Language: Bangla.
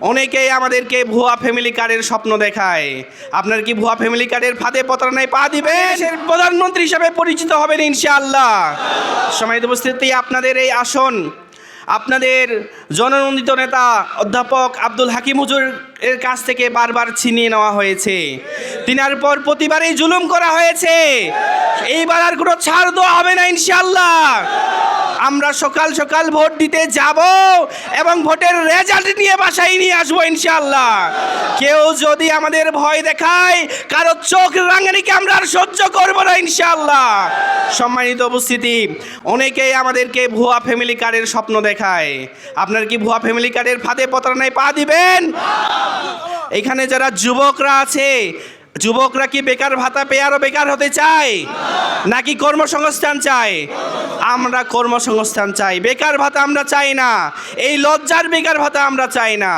অনেকেই আমাদেরকে ভুয়া ফ্যামিলি কার্ডের স্বপ্ন দেখায়। আপনার কি ভুয়া ফ্যামিলি কার্ডের ফাঁদে প্রতারণায় পা দিবেন? প্রধানমন্ত্রী হিসেবে পরিচিত হবেন ইনশাআল্লাহ। সম্মানিত উপস্থিতি, আপনাদের এই আসন আপনাদের জননন্দিত নেতা অধ্যাপক আব্দুল হাকিম হুজুর এর কাছ থেকে বারবার ছিনিয়ে নেওয়া হয়েছে। তিনার পর প্রতিবারই জুলুম করা হয়েছে। এইবার আর কোনো ছাড় দেওয়া হবে না ইনশাআল্লাহ। আমরা সকাল সকাল ভোট দিতে যাব এবং ভোটের রেজাল্ট নিয়ে বাসায় নিয়ে আসবো ইনশাআল্লাহ। কেউ যদি আমাদের ভয় দেখায়, কারো চোখ রাঙানিকে আমরা আর সহ্য করবো না ইনশাআল্লাহ। সম্মানিত উপস্থিতি, অনেকেই আমাদেরকে ভুয়া ফ্যামিলি কার্ডের স্বপ্ন দেখায়। আপনার কি ভুয়া ফ্যামিলি কার্ডের ফাঁদে প্রতারণায় পা দিবেন? এখানে যারা যুবকরা আছে, যুবকরা কি বেকার ভাতা পেয়ে আরো বেকার হতে চায় নাকি কর্মসংস্থান চায়? আমরা কর্মসংস্থান চাই, বেকার ভাতা আমরা চাই না। এই লজ্জার বেকার ভাতা আমরা চাই না।